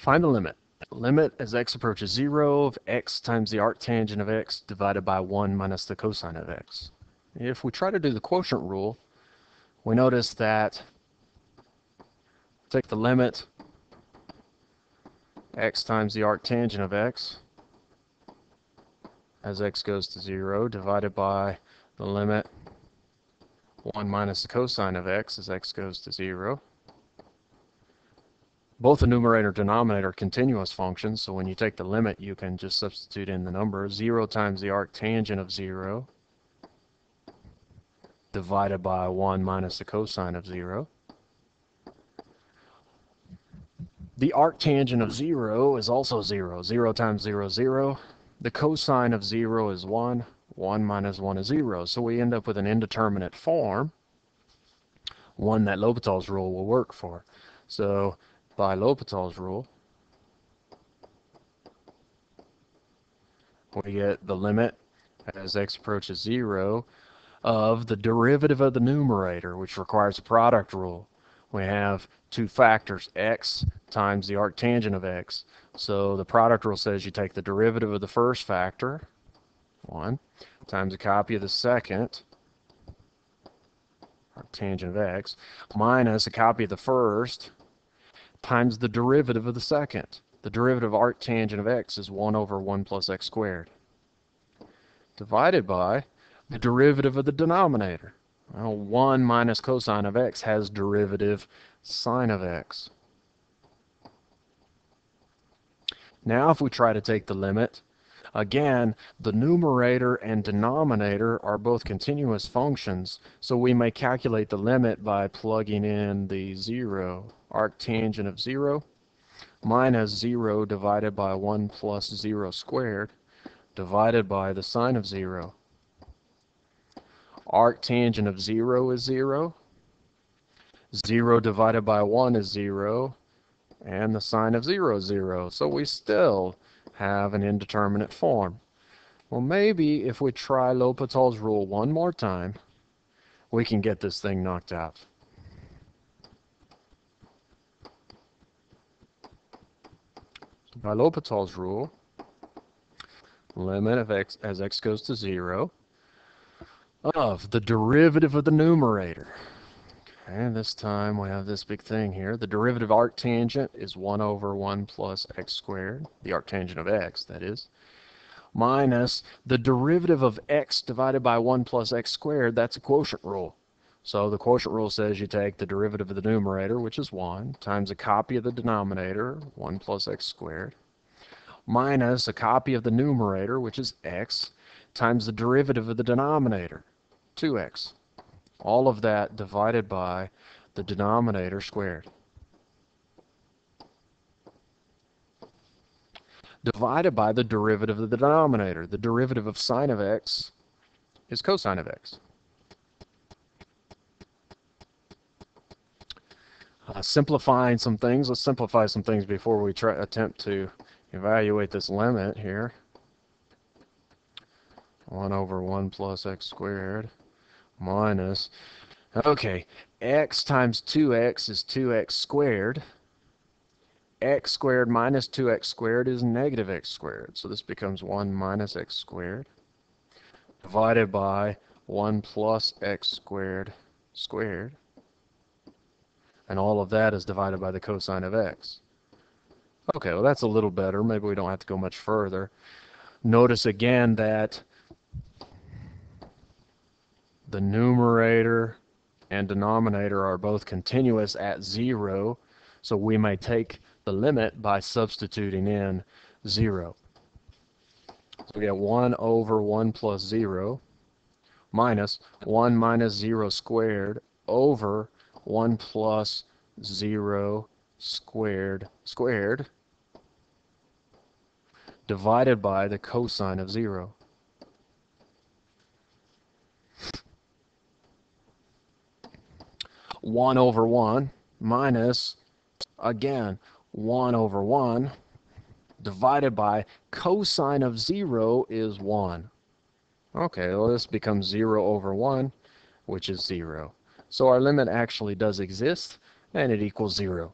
Find the limit. Limit as x approaches 0 of x times the arctangent of x divided by 1 minus the cosine of x. If we try to do the quotient rule, we notice that take the limit x times the arctangent of x as x goes to 0 divided by the limit 1 minus the cosine of x as x goes to 0. Both the numerator and denominator are continuous functions, so when you take the limit, you can just substitute in the number. 0 times the arctangent of 0 divided by 1 minus the cosine of 0. The arctangent of 0 is also 0. 0 times 0 is 0. The cosine of 0 is 1. 1 minus 1 is 0. So we end up with an indeterminate form, one that LHopital's rule will work for. So by LHopital's rule, we get the limit as x approaches 0 of the derivative of the numerator, which requires a product rule. We have two factors, x times the arctangent of x. So the product rule says you take the derivative of the first factor, 1, times a copy of the second, arctangent of x, minus a copy of the first, times the derivative of the second. The derivative of arctangent of x is 1 over 1 plus x squared, divided by the derivative of the denominator. Well, 1 minus cosine of x has derivative sine of x. Now if we try to take the limit, again, the numerator and denominator are both continuous functions, so we may calculate the limit by plugging in the 0. Arctangent of 0 minus 0 divided by 1 plus 0 squared divided by the sine of 0. Arctangent of 0 is 0. 0 divided by 1 is 0. And the sine of 0 is 0. So we still have an indeterminate form. Well, maybe if we try LHopital's rule one more time, we can get this thing knocked out. By LHopital's rule, limit of x as x goes to 0 of the derivative of the numerator. And this time we have this big thing here. The derivative arctangent is 1 over 1 plus x squared, the arctangent of x, that is, minus the derivative of x divided by 1 plus x squared. That's a quotient rule. So the quotient rule says you take the derivative of the numerator, which is 1, times a copy of the denominator, 1 plus x squared, minus a copy of the numerator, which is x, times the derivative of the denominator, 2x. All of that divided by the denominator squared. Divided by the derivative of the denominator. The derivative of sine of x is cosine of x. Simplifying some things. Let's simplify some things before we attempt to evaluate this limit here. 1 over 1 plus x squared minus, okay, x times 2x is 2x squared. X squared minus 2x squared is negative x squared. So this becomes 1 minus x squared divided by 1 plus x squared squared. And all of that is divided by the cosine of x. Okay, well that's a little better. Maybe we don't have to go much further. Notice again that the numerator and denominator are both continuous at 0, so we may take the limit by substituting in 0. So we get 1 over 1 plus 0 minus 1 minus 0 squared over 1 plus 0 squared squared divided by the cosine of 0. One over 1 minus, again, 1 over 1 divided by cosine of 0 is 1. Okay, well this becomes 0 over 1, which is 0. So our limit actually does exist, and it equals 0.